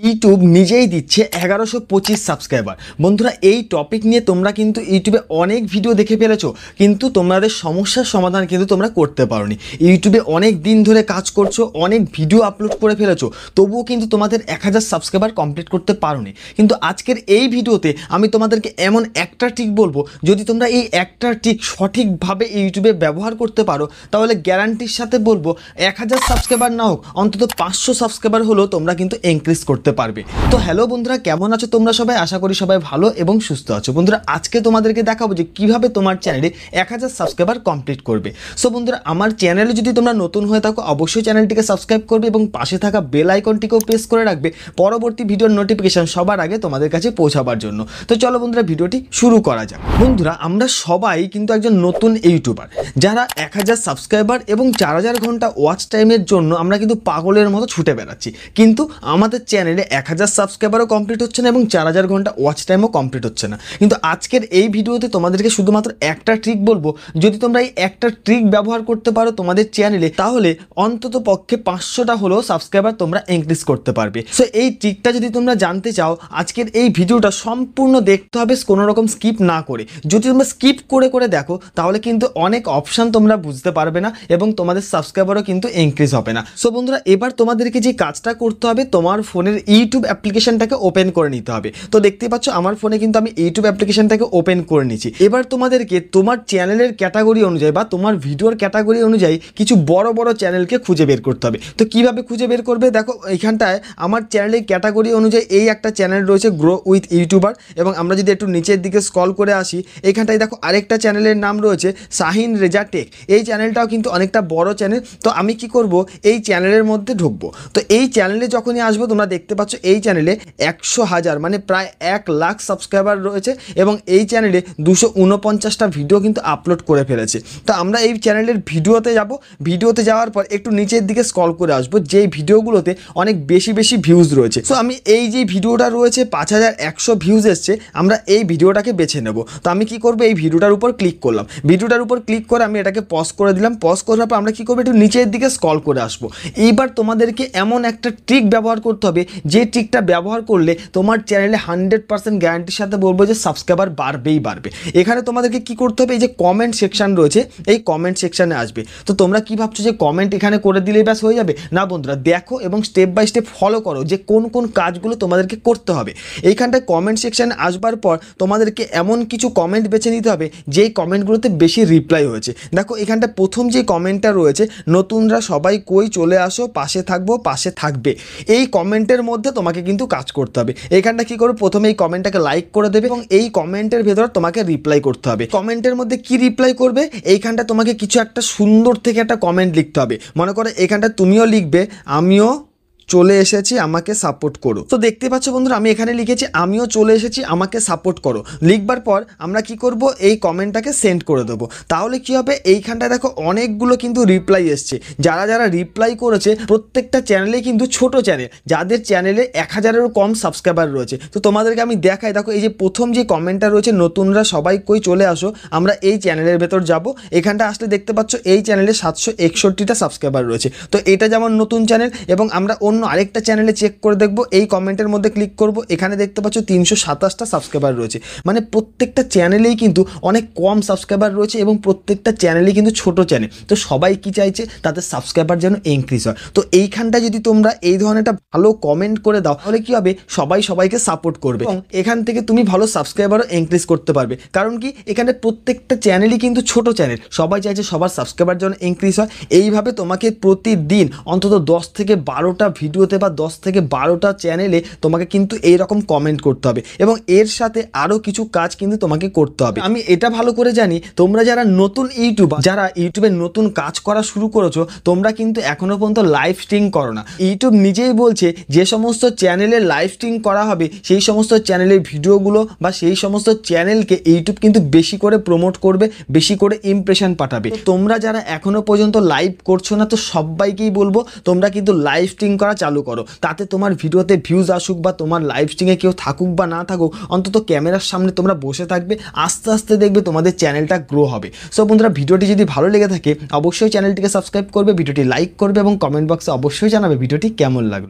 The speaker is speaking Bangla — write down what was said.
ইউটিউব নিজেই দিচ্ছে 1125 সাবস্ক্রাইবার। বন্ধুরা, এই টপিক নিয়ে তোমরা কিন্তু ইউটিউবে অনেক ভিডিও দেখে ফেলেছো, কিন্তু তোমাদের সমস্যার সমাধান কিন্তু তোমরা করতে পারোনি। ইউটিউবে অনেক দিন ধরে কাজ করছো, অনেক ভিডিও আপলোড করে ফেলেছো, তবুও কিন্তু তোমাদের 1000 সাবস্ক্রাইবার কমপ্লিট করতে পারোনি। কিন্তু আজকের এই ভিডিওতে আমি তোমাদেরকে এমন একটা ট্রিক বলবো, যদি তোমরা এই একটা ট্রিক সঠিকভাবে ইউটিউবে ব্যবহার করতে পারো, তাহলে গ্যারান্টির সাথে বলবো 1000 সাবস্ক্রাইবার না হোক, অন্তত 500 সাবস্ক্রাইবার হলেও তোমরা কিন্তু ইনক্রিজ করতে পারবে। তো হ্যালো বন্ধুরা, কেমন আছো তোমরা সবাই? আশা করি সবাই ভালো এবং সুস্থ আছো। বন্ধুরা, আজকে তোমাদেরকে দেখাবো যে কিভাবে তোমার চ্যানেলে 1000 সাবস্ক্রাইবার কমপ্লিট করবে। সো বন্ধুরা, আমার চ্যানেলে যদি তোমরা নতুন হয়ে থাকো, অবশ্যই চ্যানেলটিকে সাবস্ক্রাইব করবে এবং পাশে থাকা বেল আইকনটিকেও প্রেস করে রাখবে পরবর্তী ভিডিওর নোটিফিকেশন সবার আগে তোমাদের কাছে পৌঁছাবার জন্য। তো চলো বন্ধুরা, ভিডিওটি শুরু করা যাক। বন্ধুরা, আমরা সবাই কিন্তু একজন নতুন ইউটিউবার, যারা 1000 সাবস্ক্রাইবার এবং 4000 ঘন্টা ওয়াচ টাইমের জন্য আমরা কিন্তু পাগলের মতো ছুটে বেড়াচ্ছি, কিন্তু আমাদের চ্যানেলে 1000 সাবস্ক্রাইবারও কমপ্লিট হচ্ছে না এবং 4000 ঘন্টা ওয়াচ টাইমও কমপ্লিট হচ্ছে না। কিন্তু আজকের এই ভিডিওতে তোমাদেরকে শুধুমাত্র একটা ট্রিক বলবো, যদি তোমরা এই একটা ট্রিক ব্যবহার করতে পারো তোমাদের চ্যানেলে, তাহলে অন্তত পক্ষে 500টা হলেও সাবস্ক্রাইবার তোমরা ইনক্রিজ করতে পারবে। সো এই ট্রিকটা যদি তোমরা জানতে চাও, আজকের এই ভিডিওটা সম্পূর্ণ দেখতে হবে, কোনো রকম স্কিপ না করে। যদি তোমরা স্কিপ করে করে দেখো, তাহলে কিন্তু অনেক অপশান তোমরা বুঝতে পারবে না এবং তোমাদের সাবস্ক্রাইবারও কিন্তু ইনক্রিজ হবে না। সো বন্ধুরা, এবার তোমাদেরকে যে কাজটা করতে হবে, তোমার ফোনের ইউটিউব অ্যাপ্লিকেশনটাকে ওপেন করে নিতে হবে। তো দেখতে পাচ্ছ আমার ফোনে কিন্তু আমি ইউটিউব অ্যাপ্লিকেশনটাকে ওপেন করে নিয়েছি। এবার তোমাদেরকে তোমার চ্যানেলের ক্যাটাগরি অনুযায়ী বা তোমার ভিডিওর ক্যাটাগরি অনুযায়ী কিছু বড় বড় চ্যানেলকে খুঁজে বের করতে হবে। তো কিভাবে খুঁজে বের করবে? দেখো, এইখানটায় আমার চ্যানেলের ক্যাটাগরি অনুযায়ী এই একটা চ্যানেল রয়েছে, গ্রো উইথ ইউটিউবার। এবং আমরা যদি একটু নিচের দিকে স্ক্রল করে আসি, এইখানটায় দেখো আরেকটা চ্যানেলের নাম রয়েছে শাহিন রেজা টেক। এই চ্যানেলটাও কিন্তু অনেকটা বড় চ্যানেল। তো আমি কি করব, এই চ্যানেলের মধ্যে ঢুকবো। তো এই চ্যানেলে যখনই আসবো, তোমরা দেখতে পাচ্ছ এই চ্যানেলে 100,000 মানে প্রায় 1 লাখ সাবস্ক্রাইবার রয়েছে এবং এই চ্যানেলে 249টা ভিডিও কিন্তু আপলোড করে ফেলেছে। তো আমরা এই চ্যানেলের ভিডিওতে যাব। ভিডিওতে যাওয়ার পর একটু নিচের দিকে স্ক্রল করে আসবো, যেই ভিডিওগুলোতে অনেক বেশি বেশি ভিউজ রয়েছে। সো আমি এই যে ভিডিওটা রয়েছে 5100 ভিউজ এসছে, আমরা এই ভিডিওটাকে বেছে নেব। তো আমি কি করবো, এই ভিডিওটার উপর ক্লিক করলাম। ভিডিওটার উপর ক্লিক করে আমি এটাকে পজ করে দিলাম। পজ করার পর আমরা কি করবো, একটু নিচের দিকে স্ক্রল করে আসবো। এইবার তোমাদেরকে এমন একটা ট্রিক ব্যবহার করতে হবে, যে ট্রিকটা ব্যবহার করলে তোমার চ্যানেলে 100% গ্যারান্টির সাথে বলবো যে সাবস্ক্রাইবার বাড়বেই বাড়বে। এখানে তোমাদেরকে কি করতে হবে, এই যে কমেন্ট সেকশন রয়েছে, এই কমেন্ট সেকশানে আসবে। তো তোমরা কি ভাবছো যে কমেন্ট এখানে করে দিলেই ব্যাস হয়ে যাবে? না বন্ধুরা, দেখো এবং স্টেপ বাই স্টেপ ফলো করো যে কোন কোন কাজগুলো তোমাদেরকে করতে হবে। এইখানটায় কমেন্ট সেকশানে আসবার পর তোমাদেরকে এমন কিছু কমেন্ট বেছে নিতে হবে যেই কমেন্টগুলোতে বেশি রিপ্লাই হয়েছে। দেখো, এখানটা প্রথম যে কমেন্টটা রয়েছে, নতুনরা সবাই কই চলে আসো, পাশে থাকবো, পাশে থাকবে, এই কমেন্টের মধ্যে তোমাকে কিন্তু কাজ করতে হবে। এইখানটা কি করবে, প্রথমে এই কমেন্টটাকে লাইক করে দেবে এবং এই কমেন্টের ভেতর তোমাকে রিপ্লাই করতে হবে। কমেন্টের মধ্যে কি রিপ্লাই করবে, এইখানটা তোমাকে কিছু একটা সুন্দর থেকে একটা কমেন্ট লিখতে হবে। মনে করো এখানটা তুমিও লিখবে, আমিও চলে এসেছি, আমাকে সাপোর্ট করো। তো দেখতে পাচ্ছ বন্ধুরা, আমি এখানে লিখেছি আমিও চলে এসেছি, আমাকে সাপোর্ট করো। লিখবার পর আমরা কি করব, এই কমেন্টটাকে সেন্ড করে দেবো। তাহলে কি হবে, এইখানটায় দেখো অনেকগুলো কিন্তু রিপ্লাই এসছে। যারা যারা রিপ্লাই করেছে প্রত্যেকটা চ্যানেলে কিন্তু ছোট চ্যানেল, যাদের চ্যানেলে 1000-এরও কম সাবস্ক্রাইবার রয়েছে। তো তোমাদেরকে আমি দেখাই, দেখো এই যে প্রথম যে কমেন্টটা রয়েছে, নতুনরা সবাই কই চলে আসো, আমরা এই চ্যানেলের ভেতর যাব। এখানটা আসলে দেখতে পাচ্ছ এই চ্যানেলে 761টা সাবস্ক্রাইবার রয়েছে। তো এটা যেমন নতুন চ্যানেল, এবং আমরা আরেকটা চ্যানেলে চেক করে দেখবো। এই কমেন্টের মধ্যে ক্লিক করব, এখানে দেখতে পাচ্ছ 327টা সাবস্ক্রাইবার রয়েছে। মানে প্রত্যেকটা চ্যানেলেই কিন্তু অনেক কম সাবস্ক্রাইবার রয়েছে এবং প্রত্যেকটা চ্যানেলেই কিন্তু ছোট চ্যানেল। তো সবাই কি চাইছে, তাদের সাবস্ক্রাইবার যেন ইনক্রিজ হয়। তো এইখানটা যদি তোমরা এই ধরনের একটা ভালো কমেন্ট করে দাও, তাহলে কি হবে, সবাই সবাইকে সাপোর্ট করবে এবং এখান থেকে তুমি ভালো সাবস্ক্রাইবারও ইনক্রিজ করতে পারবে। কারণ কি, এখানে প্রত্যেকটা চ্যানেলই কিন্তু ছোট চ্যানেল, সবাই চাইছে সবার সাবস্ক্রাইবার যেন ইনক্রিজ হয়। এইভাবে তোমাকে প্রতিদিন অন্তত 10 থেকে 12টা ভিডিওতে বা 10 থেকে 12টা চ্যানেলে তোমাকে কিন্তু এইরকম কমেন্ট করতে হবে এবং এর সাথে আরও কিছু কাজ কিন্তু তোমাকে করতে হবে। আমি এটা ভালো করে জানি, তোমরা যারা নতুন ইউটিউবার, যারা ইউটিউবে নতুন কাজ করা শুরু করেছো, তোমরা কিন্তু এখনো পর্যন্ত লাইভ স্ট্রিম করো না। ইউটিউব নিজেই বলছে যে সমস্ত চ্যানেলে লাইভ স্ট্রিম করা হবে, সেই সমস্ত চ্যানেলের ভিডিওগুলো বা সেই সমস্ত চ্যানেলকে ইউটিউব কিন্তু বেশি করে প্রমোট করবে, বেশি করে ইমপ্রেশন পাঠাবে। তোমরা যারা এখনো পর্যন্ত লাইভ করছো না, তো সবাইকেই বলবো তোমরা কিন্তু লাইভ স্ট্রিম করা চালু করো। তাতে তোমার ভিডিওতে ভিউজ আসুক বা তোমার লাইভ স্ট্রিমে কেউ থাকুক বা না থাকুক, অন্তত ক্যামেরার সামনে তোমরা বসে থাকবে, আস্তে আস্তে দেখবে তোমাদের চ্যানেলটা গ্রো হবে। সো বন্ধুরা, ভিডিওটি যদি ভালো লেগে থাকে অবশ্যই চ্যানেলটিকে সাবস্ক্রাইব করবে, ভিডিওটি লাইক করবে এবং কমেন্ট বক্সে অবশ্যই জানাবে ভিডিওটি কেমন লাগবে।